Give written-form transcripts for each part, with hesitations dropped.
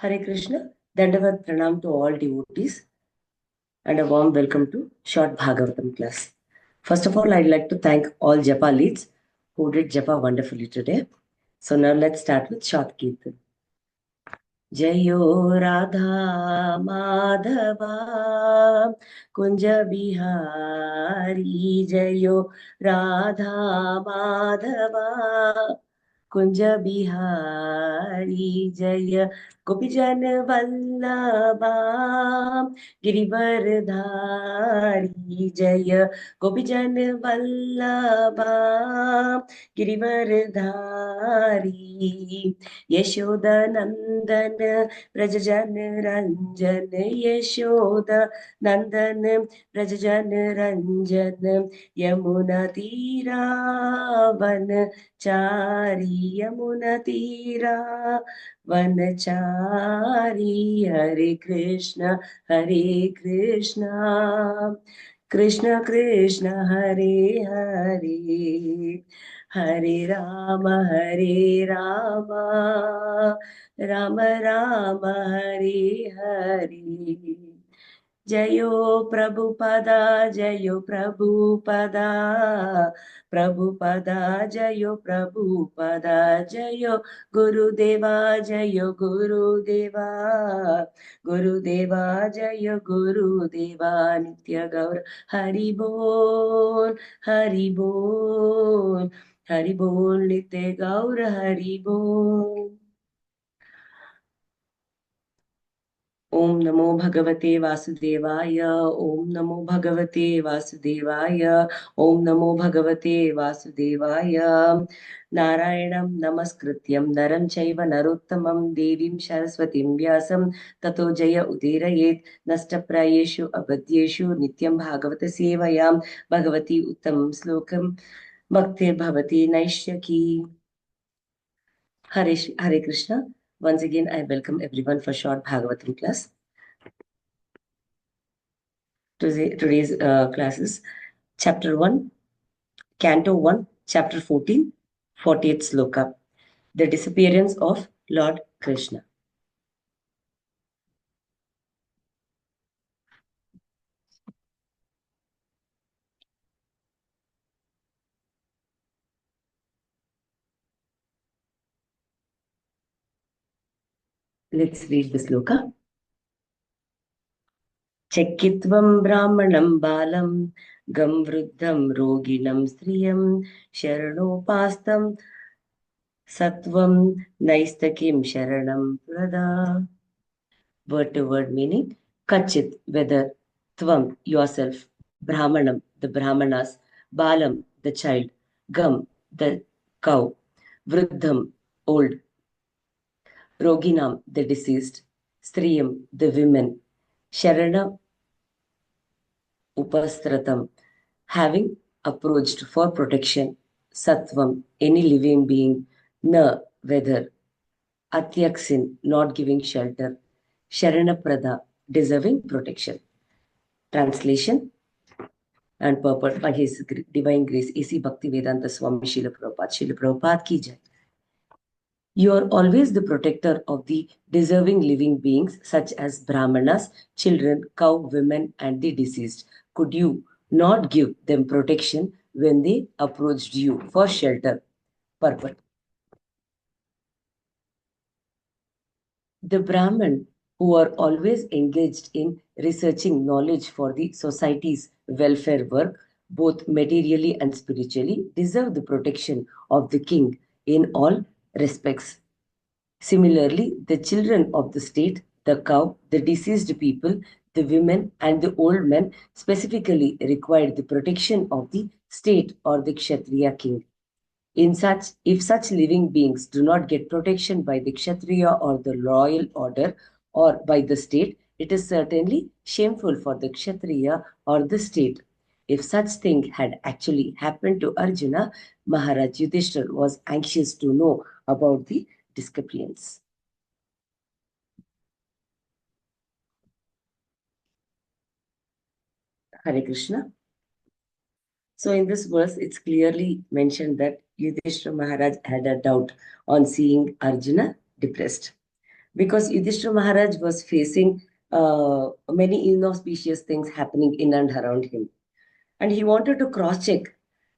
Hare Krishna, Dandavat Pranam to all devotees and a warm welcome to Short Bhagavatam class. First of all, I'd like to thank all Japa leads who did Japa wonderfully today. So now let's start with Short Kirtan. Jayo Radha Madhava Kunja Bihari Jayo Radha Madhava Kunja Bihari Jaya Gopijan Vallabha Girivardhari Jaya Gopijan Vallabha Girivardhari Yashoda Nandan Brajajan Ranjan Yashoda Nandan Brajajan Ranjan Yamuna Tiravan Chari Yamuna Tira Vanachari Hare Krishna Krishna Krishna Hare Hare Hare Rama Rama Rama Hare Hare Jayo Prabhupada Jayo Prabhupada Prabhupada Jayo Prabhupada Jayo Gurudeva Jayo Gurudeva Gurudeva Jayo Gurudeva Nitya Gaur Hari Bol Hari Bol Hari Bol Nitya Gaur Hari Bol Om Namo Bhagavate Vasudevaya Om Namo Bhagavate Vasudevaya Om Namo Bhagavate Vasudevaya Narayanam Namaskrityam Naram Chaiva Narottamam Devim Saraswatim Vyasam Tato Jaya Udirayet Nashtaprayeshu Abhadyeshu Nityam Bhagavata Sevayam Bhagavati Uttamam Slokam Bhaktir Bhavati Naishyaki Hare Krishna. Once again, I welcome everyone for short Bhagavatam class. Today's classes, Chapter 1, Canto 1, Chapter 14, 40th Sloka, The Disappearance of Lord Krishna. Let's read the sloka. Chakitvam brahmanam balam gam vruddham roginam striyam sharanopastam Sattvam Naistakim Sharanam Prada. Word to word meaning. Kachit, whether. Tvam, yourself. Brahmanam, the Brahmanas. Balam, the child. Gam, the cow. Vruddham, old. Roginam, the deceased. Striyam, the women. Sharana Upastratam, having approached for protection. Sattvam, any living being. Na, whether. Atyaksin, not giving shelter. Sharanaprada, deserving protection. Translation and purport by His Divine Grace, A.C. Bhaktivedanta Swami Srila Prabhupada. Srila Prabhupada ki jai. You are always the protector of the deserving living beings such as Brahmanas, children, cow, women, and the deceased. Could you not give them protection when they approached you for shelter? Purport. The Brahmin who are always engaged in researching knowledge for the society's welfare work, both materially and spiritually, deserve the protection of the king in all respects. Similarly, the children of the state, the cow, the deceased people, the women, and the old men specifically required the protection of the state or the Kshatriya king. If such living beings do not get protection by the Kshatriya or the royal order or by the state, it is certainly shameful for the Kshatriya or the state. If such thing had actually happened to Arjuna, Maharaj Yudhishthira was anxious to know about the discrepancies. Hare Krishna. So in this verse, it's clearly mentioned that Yudhishthira Maharaj had a doubt on seeing Arjuna depressed. because Yudhishthira Maharaj was facing many inauspicious things happening in and around him. And he wanted to cross check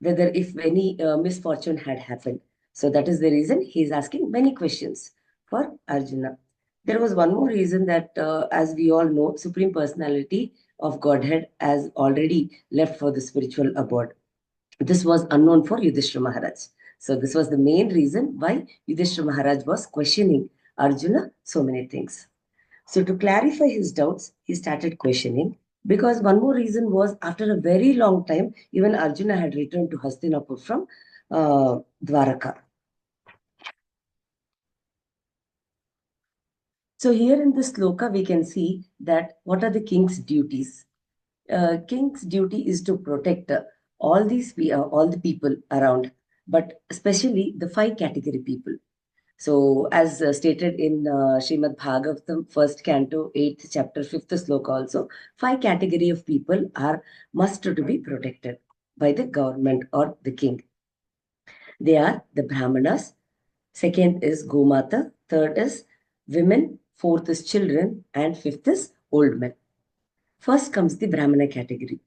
whether if any misfortune had happened. So that is the reason he is asking many questions for Arjuna. There was one more reason that, as we all know, Supreme Personality of Godhead has already left for the spiritual abode. This was unknown for Yudhishthira Maharaj. So this was the main reason why Yudhishthira Maharaj was questioning Arjuna so many things. So to clarify his doubts, he started questioning, because one more reason was, after a very long time, even Arjuna had returned to Hastinapur from Dwaraka. So here in this sloka, we can see that what are the king's duties. King's duty is to protect all the people around, but especially the five category people. So, as stated in Srimad Bhagavatam, first canto, 8th chapter, 5th sloka also, five category of people are must to be protected by the government or the king. They are the Brahmanas, second is Gomata, third is women, fourth is children, and fifth is old men. First comes the Brahmana category.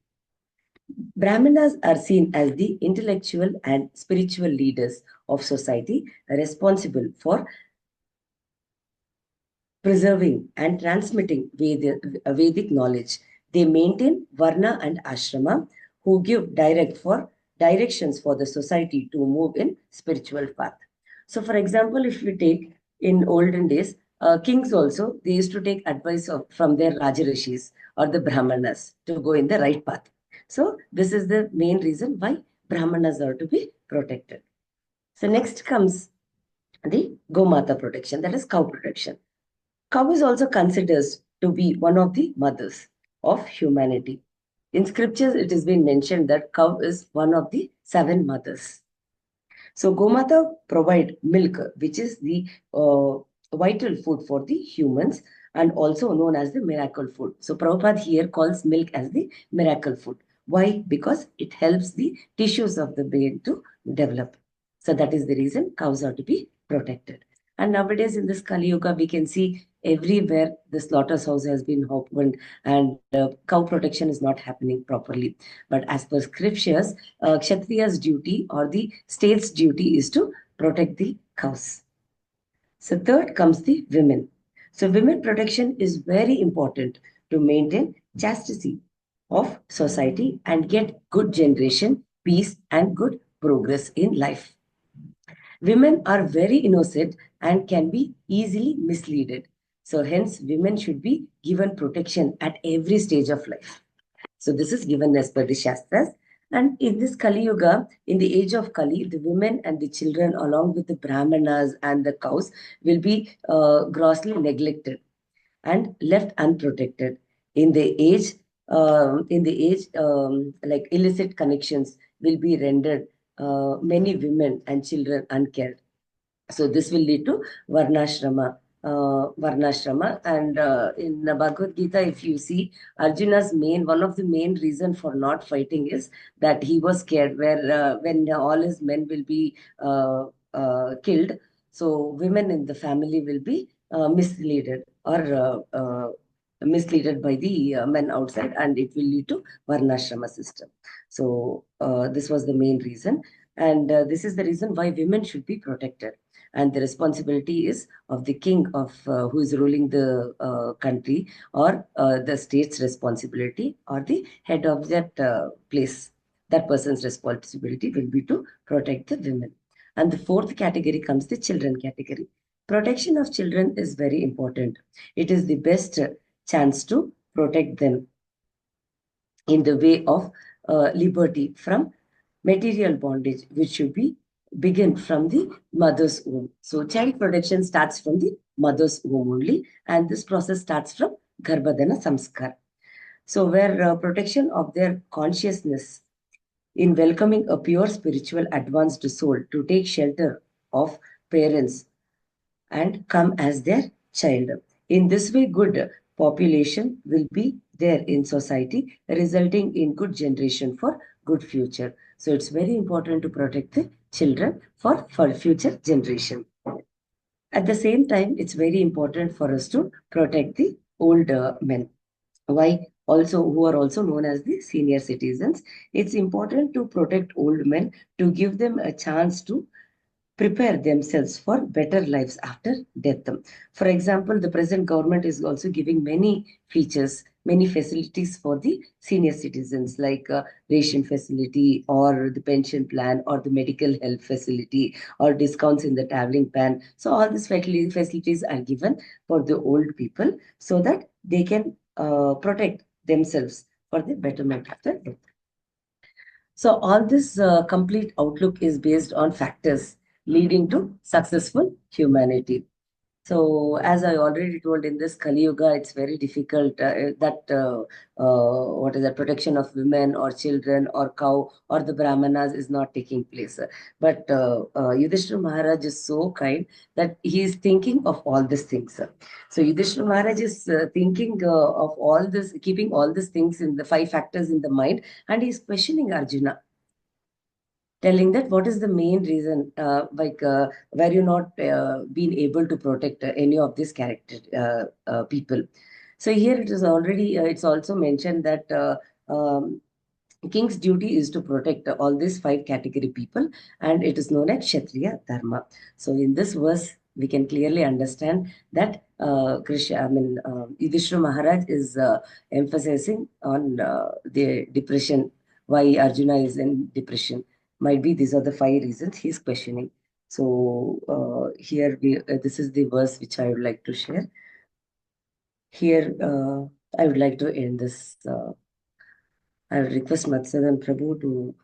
Brahmanas are seen as the intellectual and spiritual leaders of society, responsible for preserving and transmitting Vedic knowledge. They maintain Varna and Ashrama, who give directions for the society to move in spiritual path. So, for example, if we take in olden days, kings also, they used to take advice from their Rajarishis or the Brahmanas to go in the right path. So, this is the main reason why Brahmanas are to be protected. So, next comes the Gomata protection, that is cow protection. Cow is also considered to be one of the mothers of humanity. In scriptures, it has been mentioned that cow is one of the seven mothers. So Gomata provide milk, which is the vital food for the humans and also known as the miracle food. So Prabhupada here calls milk as the miracle food. Why? Because it helps the tissues of the brain to develop. So that is the reason cows are to be protected. And nowadays in this Kali Yuga, we can see everywhere the slaughterhouse has been opened and cow protection is not happening properly. But as per scriptures, Kshatriya's duty or the state's duty is to protect the cows. So third comes the women. So women protection is very important to maintain chastity of society and get good generation, peace and good progress in life. Women are very innocent and can be easily misleaded. So hence women should be given protection at every stage of life. So this is given as per the Shastras. And in this Kali Yuga, in the age of Kali, the women and the children, along with the Brahmanas and the cows, will be grossly neglected and left unprotected. In the age, like illicit connections will be rendered many women and children uncared. So this will lead to Varnashrama. And in the Bhagavad Gita, if you see, Arjuna's one of the main reason for not fighting is that he was scared where when all his men will be killed, so women in the family will be misleaded or misleaded by the men outside, and it will lead to Varnashrama system. So this was the main reason. And this is the reason why women should be protected. And the responsibility is of the king of who is ruling the country, or the state's responsibility, or the head of that place. That person's responsibility will be to protect the women. And the fourth category comes the children category. Protection of children is very important. It is the best chance to protect them in the way of liberty from material bondage, which should be begin from the mother's womb. So child protection starts from the mother's womb only, and this process starts from Garbhadana Samskar. So where protection of their consciousness in welcoming a pure spiritual advanced soul to take shelter of parents and come as their child. In this way, good population will be there in society, resulting in good generation for good future. So it's very important to protect the children for future generation. At the same time, it's very important for us to protect the old men. Why? Also, who are also known as the senior citizens. It's important to protect old men to give them a chance to prepare themselves for better lives after death. For example, the present government is also giving many features, many facilities for the senior citizens, like ration facility or the pension plan or the medical health facility or discounts in the traveling plan. So all these facilities are given for the old people so that they can protect themselves for the betterment of their death. So all this complete outlook is based on factors leading to successful humanity. So as I already told, in this Kali Yuga, it's very difficult that what is the protection of women or children or cow or the Brahmanas is not taking place. But Yudhishthira Maharaj is so kind that he is thinking of all these things. So Yudhishthira Maharaj is thinking of all this, keeping all these things in the five factors in the mind, and he is questioning Arjuna, telling that what is the main reason where you not been able to protect any of these character people. So here it is already it's also mentioned that king's duty is to protect all these five category people, and it is known as Kshatriya Dharma. So in this verse, we can clearly understand that Yudhishthira Maharaj is emphasizing on the depression, why Arjuna is in depression. Might be these are the five reasons he's questioning. So this is the verse which I would like to share. Here, I would like to end this. I would request Matsadan Prabhu to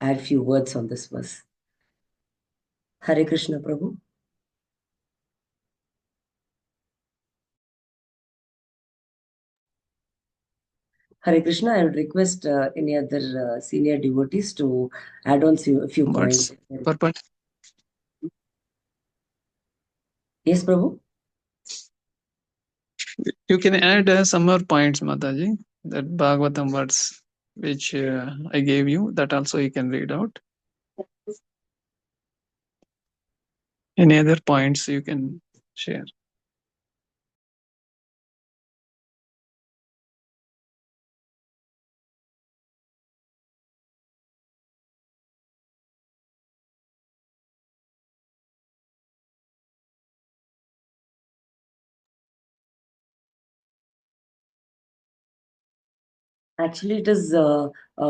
add few words on this verse. Hare Krishna Prabhu. Hare Krishna, I would request any other senior devotees to add on a few points. Purport. Yes, Prabhu. You can add some more points, Mataji. That Bhagavatam words which I gave you, that also you can read out. Any other points you can share? Actually, it is